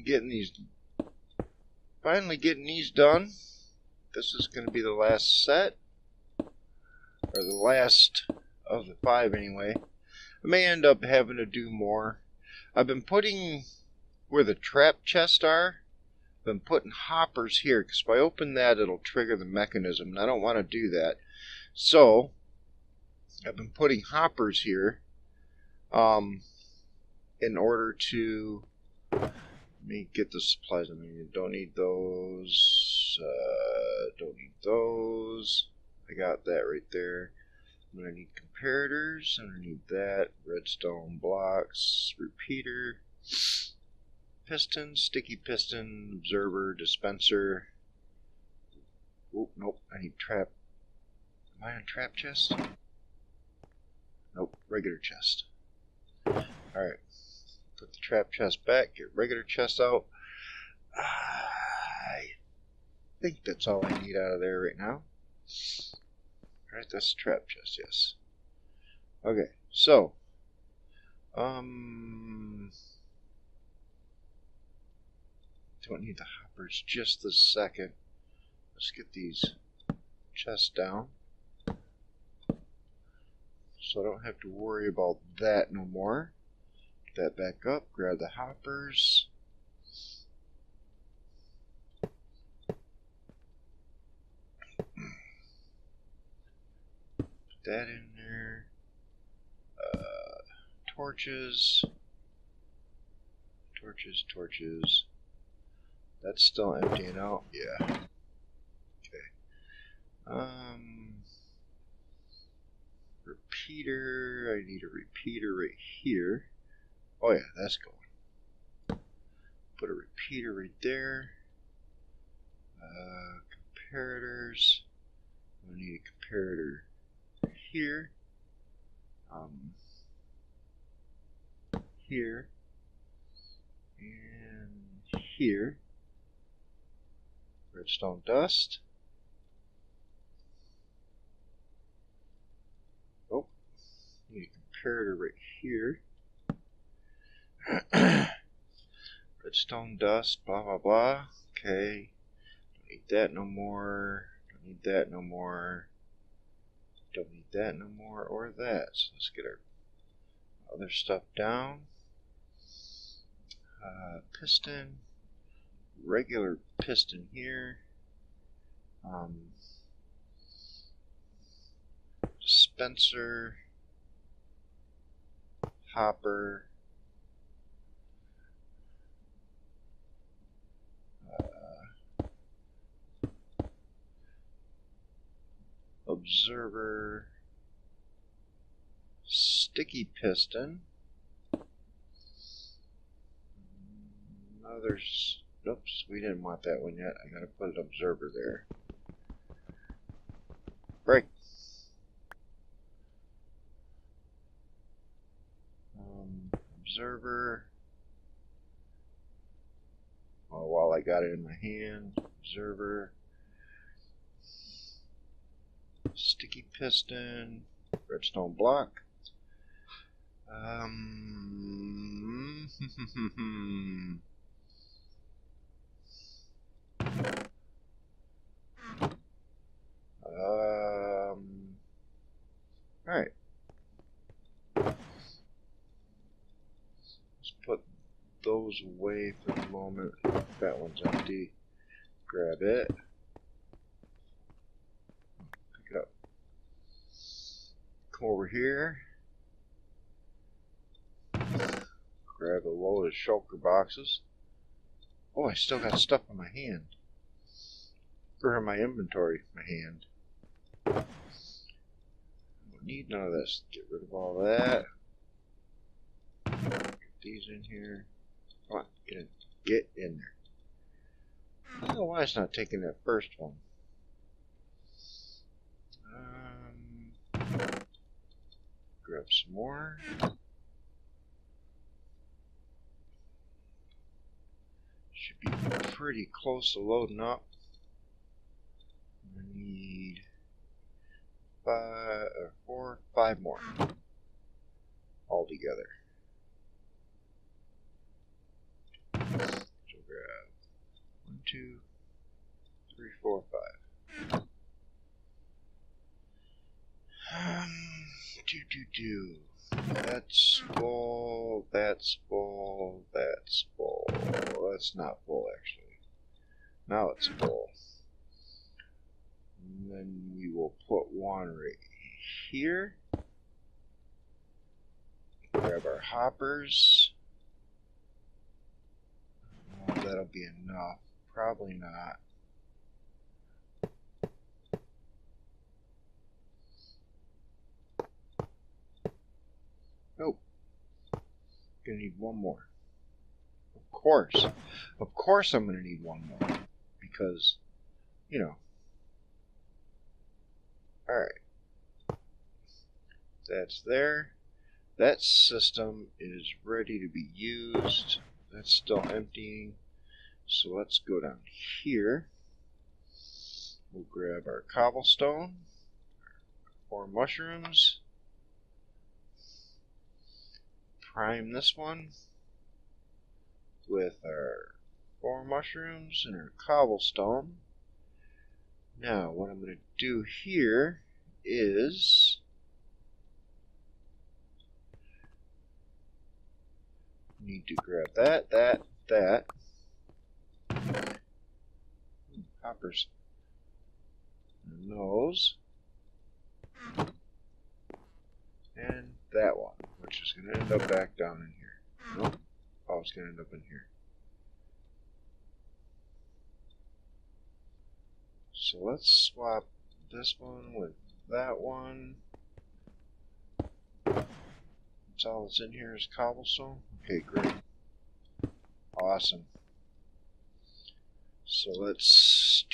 getting these, finally getting these done. This is going to be the last set, or the last of the 5 anyway. I may end up having to do more. I've been putting, where the trap chests are, I've been putting hoppers here, because if I open that it'll trigger the mechanism, and I don't want to do that. So I've been putting hoppers here in order to, let me get the supplies. I mean, don't need those, don't need those. I got that right there. I'm going to need comparators, I'm going to need that, redstone blocks, repeater, piston, sticky piston, observer, dispenser. Oh, nope, I need trap. Am I on trap chest? Nope, regular chest. Alright, put the trap chest back, get regular chest out. I think that's all I need out of there right now. Alright, that's the trap chest, yes. Okay, so don't need the hoppers just this second. Let's get these chests down, so I don't have to worry about that no more. Get that back up, grab the hoppers. Put that in there. Torches. Torches. That's still emptying out. Yeah. Okay. Repeater. I need a repeater right here. Oh yeah, that's going. Put a repeater right there. Comparators. I need a comparator here. Here. And here. Redstone dust. Oh, need a comparator right here. Redstone dust, blah blah blah. Okay. Don't need that no more. Don't need that no more. Don't need that no more or that. So let's get our other stuff down. Piston. Regular piston here. Dispenser. Hopper. Observer. Sticky piston. There's, oops, we didn't want that one yet. I gotta put an observer there. Break. Observer. Oh, while I got it in my hand, observer. Sticky piston. Redstone block. Alright. Let's put those away for the moment. That one's empty. Grab it. Pick it up. Come over here. Grab a load of shulker boxes. Oh, I still got stuff in my hand. Or in my inventory, my hand. Don't need none of this. Get rid of all that. Get these in here. Come on, get in. Get in there. I don't know why it's not taking that first one. Grab some more. Should be pretty close to loading up. I need 5 more all together. So 2, 3, 4, 5. That's full, that's full, that's full. That's not full actually. Now it's full. And then we will put one right here. Grab our hoppers. Oh, that'll be enough. Probably not. Nope. Gonna need one more. Of course. Of course I'm gonna need one more. Because, you know. Alright. That's there. That system is ready to be used. That's still emptying. So let's go down here. We'll grab our cobblestone, 4 mushrooms, prime this one with our 4 mushrooms and our cobblestone. Now what I'm going to do here is need to grab that. Hoppers. And those. And that one, which is going to end up back down in here. Nope. Oh, it's going to end up in here. So let's swap this one with that one. That's all that's in here is cobblestone. Okay, great. Awesome. So let's...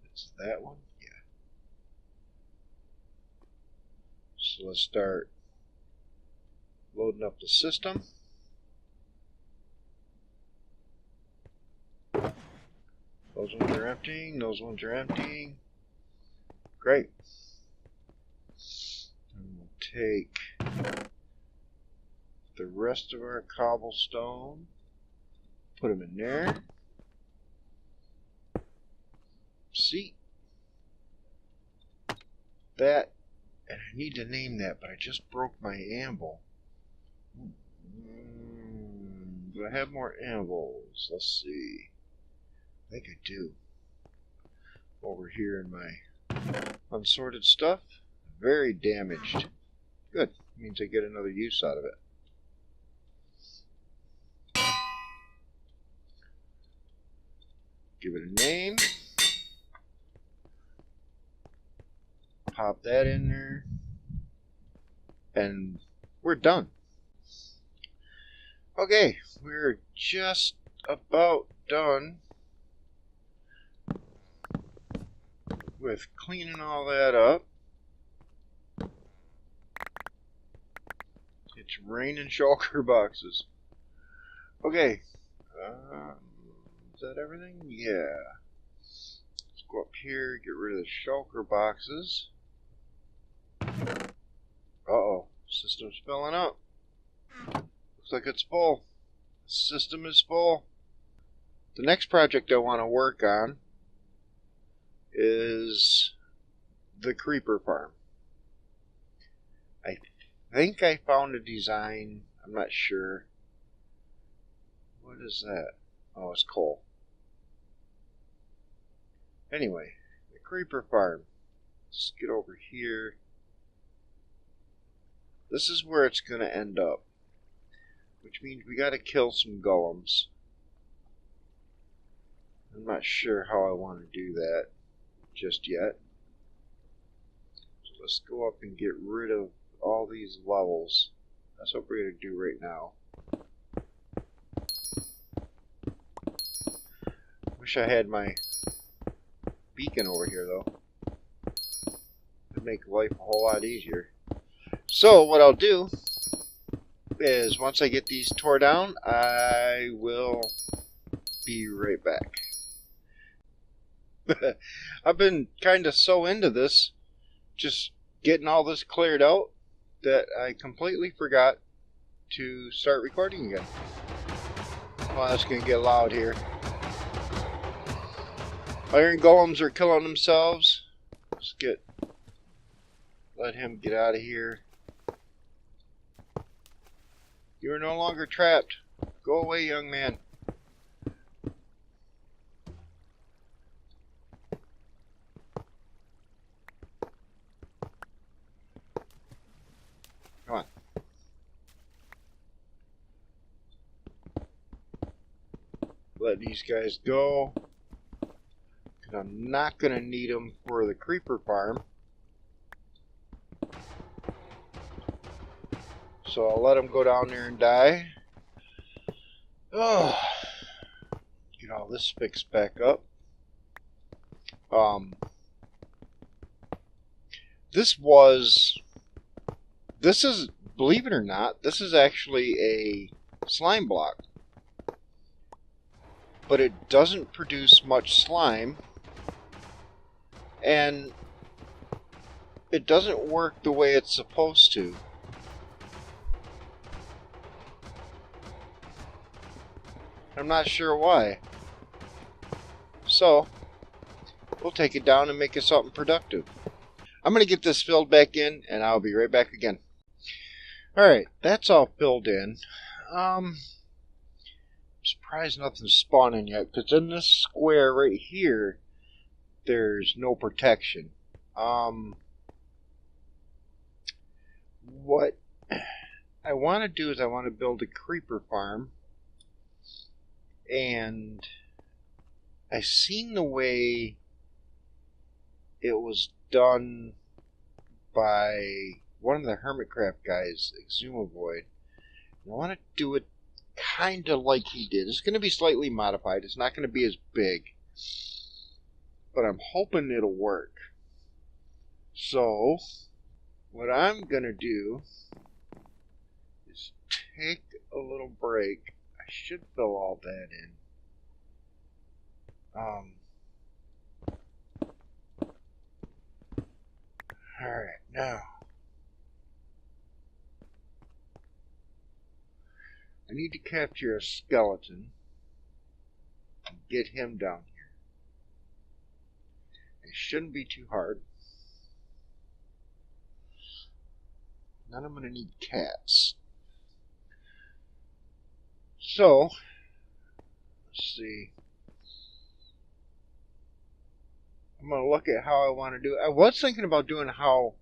It's that one? Yeah. So let's start loading up the system. Those ones are emptying. Those ones are emptying. Great. And we'll take the rest of our cobblestone, put them in there. See? That, and I need to name that, but I just broke my anvil. Do I have more anvils? Let's see. I think I do. Over here in my unsorted stuff. Very damaged. Good. Means I get another use out of it. Give it a name. Pop that in there. And we're done. Okay, we're just about done with cleaning all that up. It's raining shulker boxes. Okay. Is that everything? Yeah. Let's go up here, get rid of the shulker boxes. Uh-oh. System's filling up. Looks like it's full. The system is full. The next project I want to work on is the creeper farm. I think I found a design. I'm not sure. What is that? Oh, it's coal. Anyway, the creeper farm. Let's get over here. This is where it's going to end up. Which means we got to kill some golems. I'm not sure how I want to do that just yet. So let's go up and get rid of all these levels. That's what we're going to do right now. Wish I had my beacon over here though. It'd make life a whole lot easier. So what I'll do is once I get these tore down, I will be right back. I've been kind of so into this, just getting all this cleared out, that I completely forgot to start recording again. Well, that's going to get loud here. Iron golems are killing themselves. Let him get out of here. You are no longer trapped. Go away, young man. Come on. Let these guys go. Because I'm not going to need them for the creeper farm. So I'll let them go down there and die. Oh, get all this fixed back up. This is, believe it or not, this is actually a slime block. But it doesn't produce much slime. And it doesn't work the way it's supposed to. I'm not sure why. So, we'll take it down and make it something productive. I'm going to get this filled back in, and I'll be right back again. Alright, that's all filled in. I'm surprised nothing's spawning yet, because in this square right here, there's no protection. What I want to do is I want to build a creeper farm. And I seen the way it was done by one of the Hermitcraft guys, Exumavoid. I want to do it kind of like he did. It's going to be slightly modified. It's not going to be as big. But I'm hoping it'll work. So, what I'm going to do is take a little break. I should fill all that in. Alright, now. I need to capture a skeleton and get him down here. It shouldn't be too hard. Then I'm going to need cats. So, let's see. I'm going to look at how I want to do it. I was thinking about doing how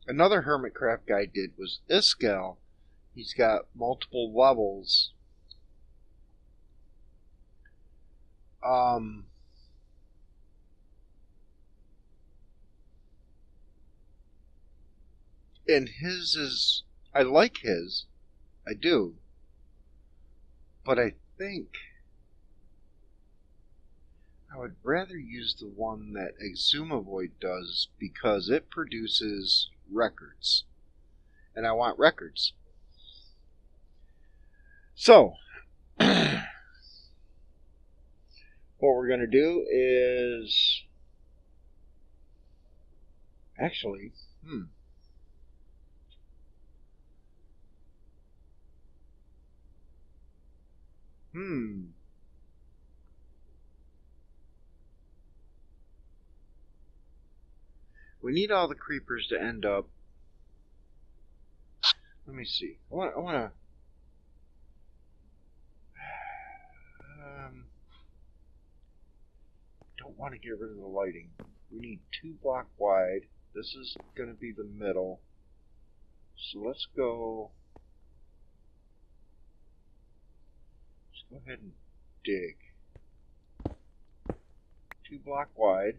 another Hermitcraft guy did was Iskell. He's got multiple levels. And his is, I like his. I do. But I think I would rather use the one that Exumavoid does because it produces records. And I want records. So, what we're going to do is actually, we need all the creepers to end up. Let me see. I want to. Don't want to get rid of the lighting. We need 2 block wide. This is going to be the middle. So let's go. Let's go ahead and dig. 2 block wide.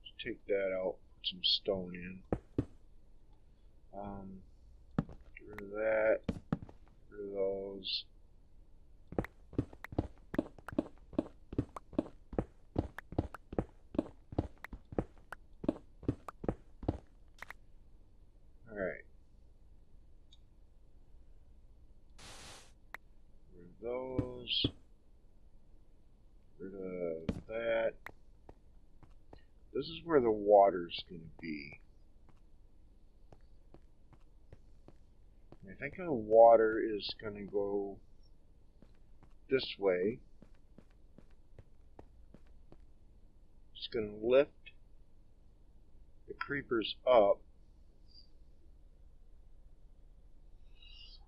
Let's take that out. Put some stone in. Get rid of that. Get rid of those. Alright. Get rid of those. this is where the water's going to be. I think the water is going to go this way. It's going to lift the creepers up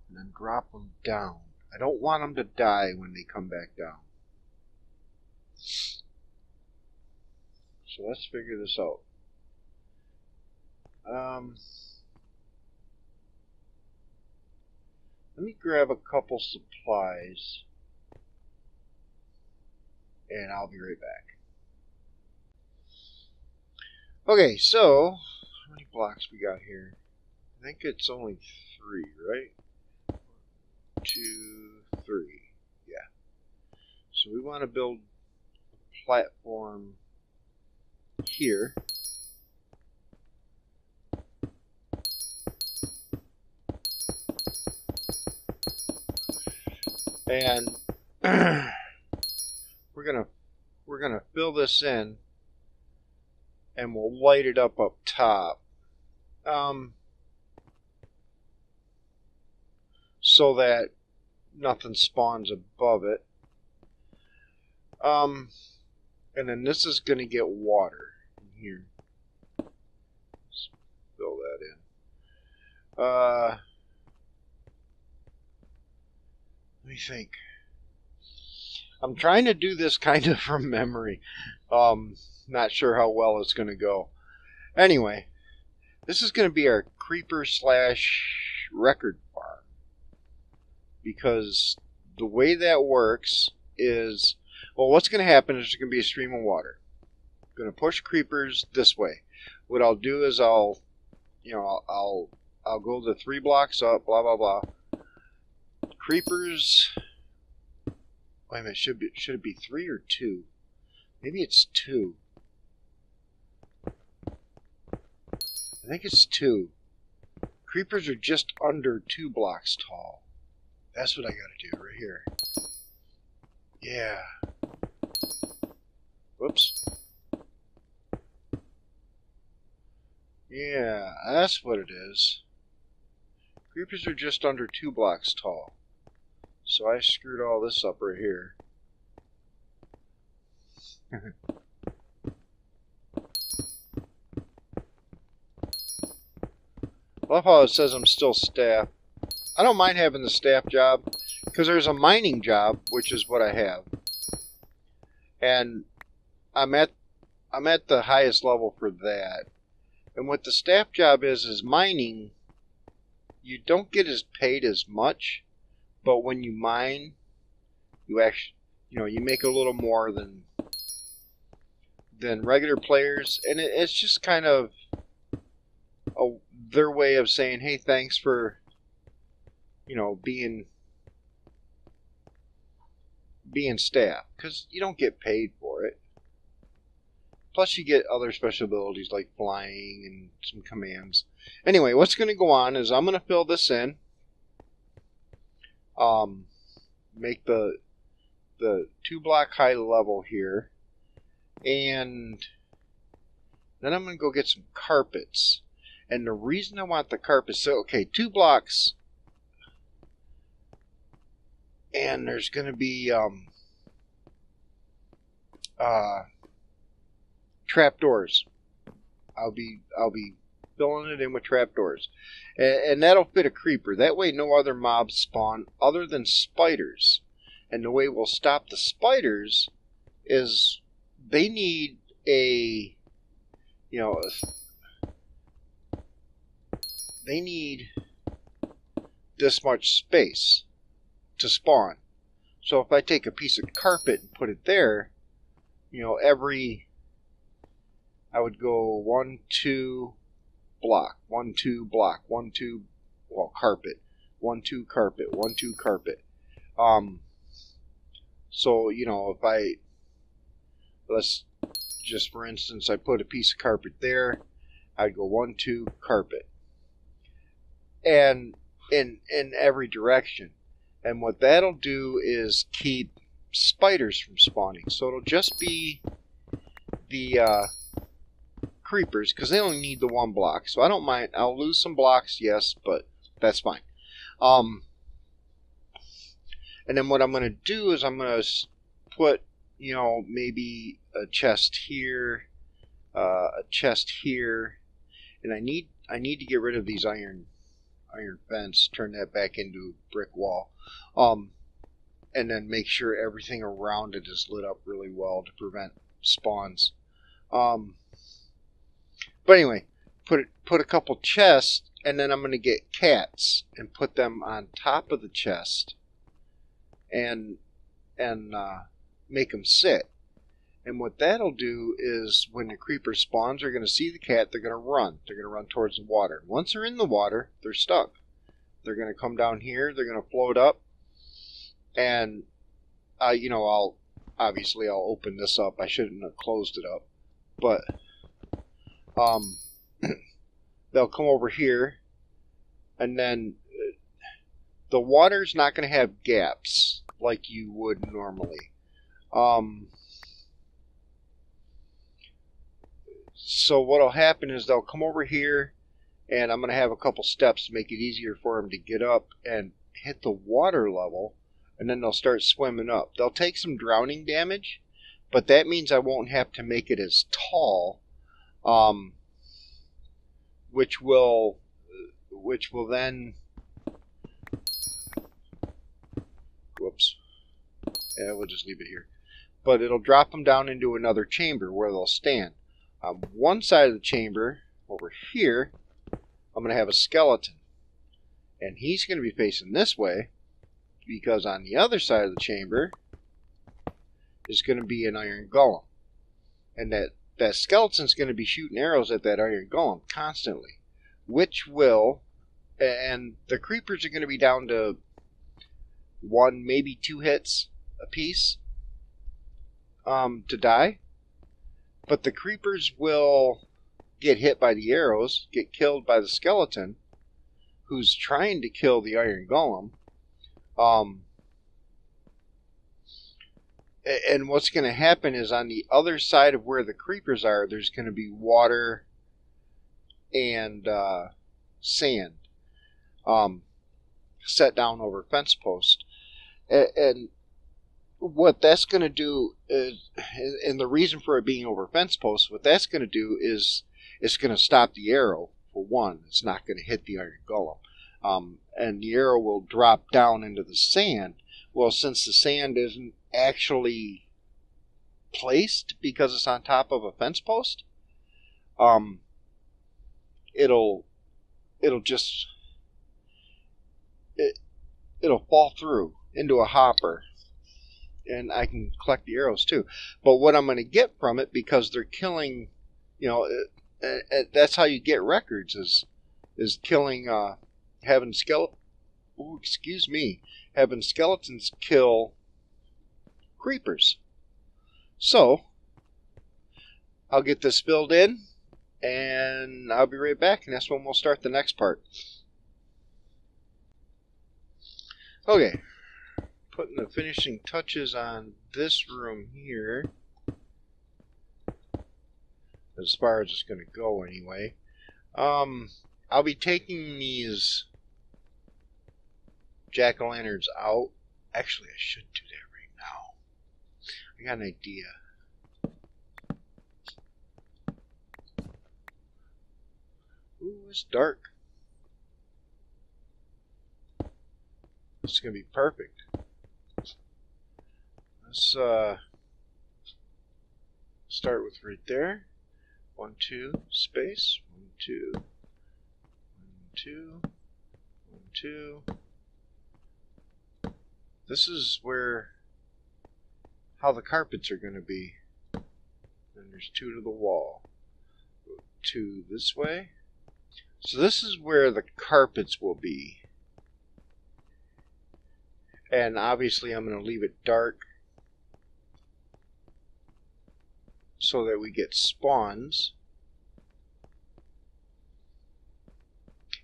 and then drop them down. I don't want them to die when they come back down. So let's figure this out. Let me grab a couple supplies and I'll be right back. Okay, so how many blocks we got here? I think it's only 3, right? 2, 3. Yeah. So we want to build a platform here. And we're gonna fill this in, and we'll light it up top, so that nothing spawns above it. And then this is gonna get water in here. Let's fill that in. Let me think. I'm trying to do this kind of from memory. Not sure how well it's going to go. Anyway, this is going to be our creeper / record farm. Because the way that works is, well, what's going to happen is there's going to be a stream of water. I'm going to push creepers this way. What I'll do is I'll go the 3 blocks up, blah blah blah. Creepers. Wait a minute, should it be 3 or 2? Maybe it's 2. I think it's 2. Creepers are just under 2 blocks tall. That's what I gotta do right here. Yeah. Whoops. Yeah, that's what it is. Creepers are just under 2 blocks tall. So I screwed all this up right here. Love how it says I'm still staff. I don't mind having the staff job because there's a mining job, which is what I have, and I'm at the highest level for that. And what the staff job is mining. You don't get as paid as much. But when you mine, you actually, you make a little more than regular players, and it's just kind of their way of saying, "Hey, thanks for, being staff," because you don't get paid for it. Plus, you get other special abilities like flying and some commands. Anyway, what's going to go on is I'm going to fill this in. Make the 2 block high level here, and then I'm going to go get some carpets. And the reason I want the carpets, so okay, 2 blocks, and there's going to be trapdoors. I'll be filling it in with trapdoors. And that'll fit a creeper. That way no other mobs spawn other than spiders. And the way we'll stop the spiders is they need they need this much space to spawn. So if I take a piece of carpet and put it there, I would go 1, 2, block, 1, 2, block, 1, 2, carpet, 1, 2, carpet, 1, 2, carpet. So, if let's just for instance, I put a piece of carpet there, I'd go 1, 2, carpet. And in every direction. And what that'll do is keep spiders from spawning. So it'll just be the creepers, because they only need the one block. So I don't mind. I'll lose some blocks, yes, but that's fine. And then what I'm going to do is I'm going to put, you know, maybe a chest here, a chest here, and I need to get rid of these iron fence, turn that back into a brick wall, and then make sure everything around it is lit up really well to prevent spawns. But anyway, put a couple chests, and then I'm going to get cats and put them on top of the chest, and make them sit. And what that'll do is when the creeper spawns, they're going to see the cat, they're going to run. They're going to run towards the water. Once they're in the water, they're stuck. They're going to come down here, they're going to float up, and you know, I'll open this up. I shouldn't have closed it up. But they'll come over here, and then the water's not going to have gaps like you would normally. So what'll happen is they'll come over here, and I'm going to have a couple steps to make it easier for them to get up and hit the water level, and then they'll start swimming up. They'll take some drowning damage, but that means I won't have to make it as tall, which will then, whoops, yeah, we'll just leave it here. But it'll drop them down into another chamber where they'll stand. On one side of the chamber, over here, I'm going to have a skeleton. And he's going to be facing this way, because on the other side of the chamber is going to be an iron golem. And that skeleton's going to be shooting arrows at that iron golem constantly. Which will, and the creepers are going to be down to 1, maybe 2 hits a piece to die. But the creepers will get hit by the arrows, get killed by the skeleton, who's trying to kill the iron golem. And what's going to happen is on the other side of where the creepers are, there's going to be water and sand set down over fence posts. And what that's going to do is, and the reason for it being over fence posts, what that's going to do is it's going to stop the arrow, for one. It's not going to hit the iron golem. And the arrow will drop down into the sand. Well, since the sand isn't actually placed because it's on top of a fence post, it'll fall through into a hopper, and I can collect the arrows too. But what I'm going to get from it, because they're killing, you know, that's how you get records, is killing, having skeletons kill creepers. So I'll get this filled in, and I'll be right back, and that's when we'll start the next part. Okay, putting the finishing touches on this room here, as far as it's going to go anyway. I'll be taking these jack-o'-lanterns out. Actually, I should do that right now. I got an idea. Ooh, it's dark. This is going to be perfect. Let's start with right there. 1, 2, space. 1, 2. 1, 2. 1, 2. This is how the carpets are going to be. And there's 2 to the wall. 2 this way. So this is where the carpets will be. And obviously I'm going to leave it dark so that we get spawns.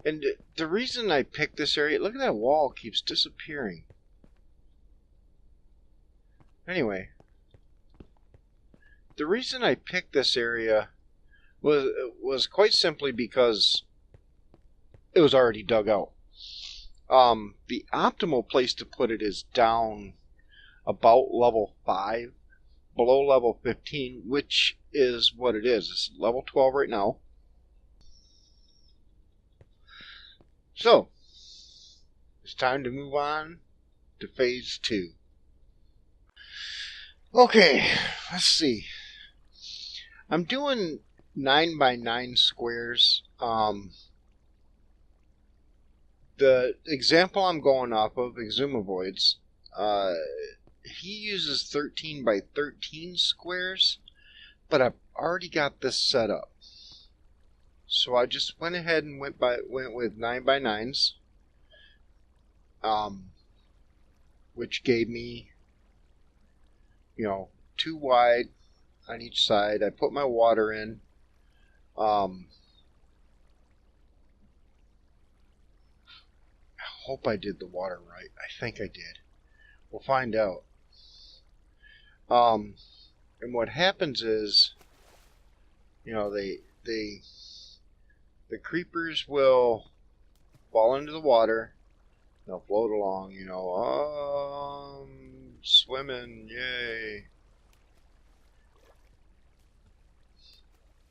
And the reason I picked this area, look at that wall, keeps disappearing. Anyway, the reason I picked this area was quite simply because it was already dug out. The optimal place to put it is down about level 5, below level 15, which is what it is. It's level 12 right now. So, it's time to move on to phase 2. Okay, let's see. I'm doing 9x9 squares. The example I'm going off of, Exumavoids, he uses 13x13 squares, but I've already got this set up. So I just went ahead and went with 9x9s, which gave me, 2 wide on each side. I put my water in. I hope I did the water right. I think I did. We'll find out. And what happens is, the creepers will fall into the water. They'll float along, swimming, yay.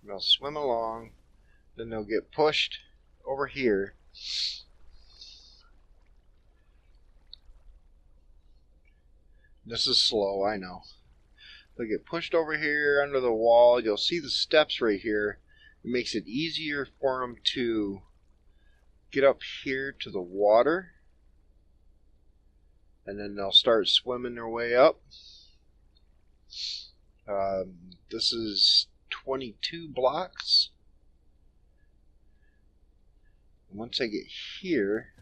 They'll swim along, then they'll get pushed over here. This is slow, I know. They'll get pushed over here under the wall. You'll see the steps right here. It makes it easier for them to get up here to the water. And then they'll start swimming their way up. This is 22 blocks. Once I get here,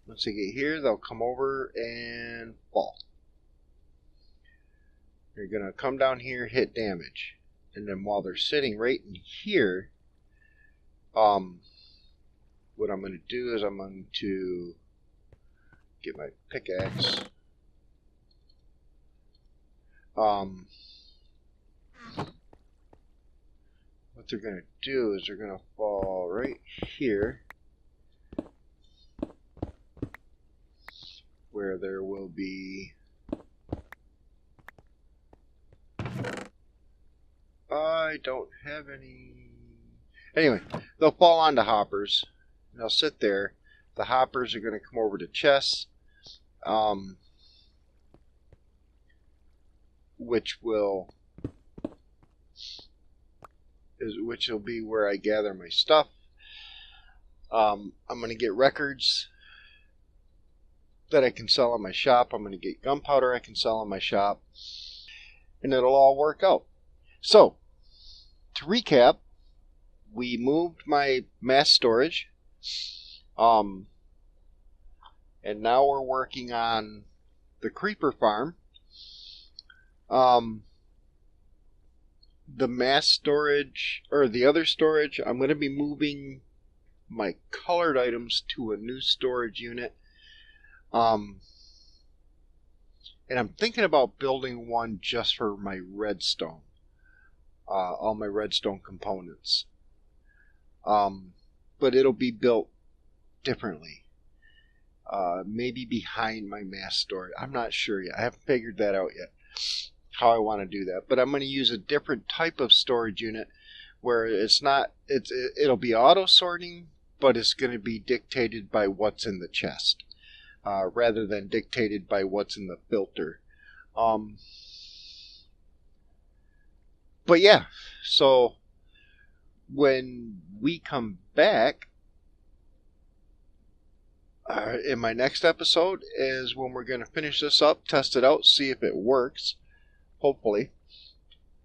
once they get here, they'll come over and fall. They're going to come down here, hit damage. And then while they're sitting right in here, what I'm going to do is I'm going to get my pickaxe. What they're going to do is they're going to fall right here, where there will be, I don't have any, anyway, they'll fall onto hoppers, and they'll sit there. The hoppers are going to come over to chests, which will be where I gather my stuff. I'm going to get records that I can sell in my shop. I'm going to get gunpowder I can sell in my shop, and it'll all work out. So, to recap, we moved my mass storage, and now we're working on the creeper farm. The mass storage, or the other storage, I'm going to be moving my colored items to a new storage unit. And I'm thinking about building one just for my redstone. All my redstone components. But it'll be built differently. Maybe behind my mass storage. I'm not sure yet. I haven't figured that out yet, how I want to do that. But I'm going to use a different type of storage unit where it'll be auto sorting, but it's going to be dictated by what's in the chest, rather than dictated by what's in the filter. But yeah, so when we come back, in my next episode is when we're going to finish this up, test it out, see if it works. Hopefully.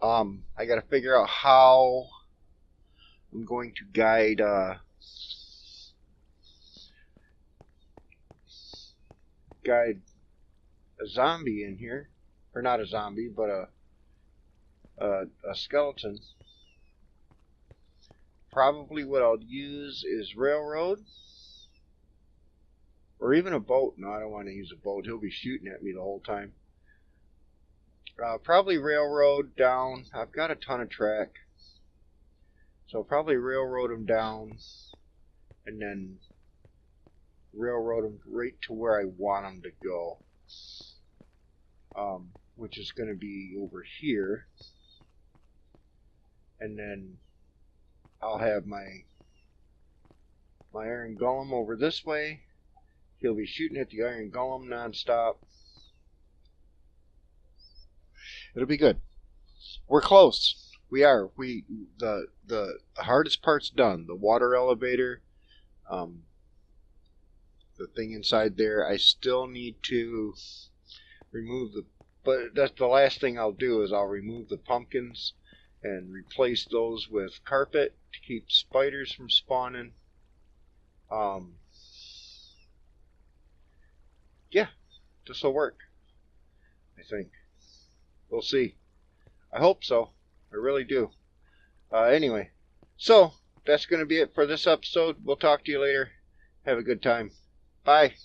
I got to figure out how I'm going to guide a zombie in here, or not a zombie, but a skeleton. Probably what I'll use is railroad, or even a boat. No, I don't want to use a boat. He'll be shooting at me the whole time. Probably railroad down. I've got a ton of track. So probably railroad them down. And then railroad them right to where I want them to go. Which is going to be over here. And then I'll have my iron golem over this way. He'll be shooting at the iron golem nonstop. It'll be good. We're close. We are. The hardest part's done. The water elevator, the thing inside there. I still need to remove the. But that's the last thing I'll do is I'll remove the pumpkins and replace those with carpet to keep spiders from spawning. Yeah, this will work. I think. We'll see. I hope so. I really do. Anyway, so that's going to be it for this episode. We'll talk to you later. Have a good time. Bye.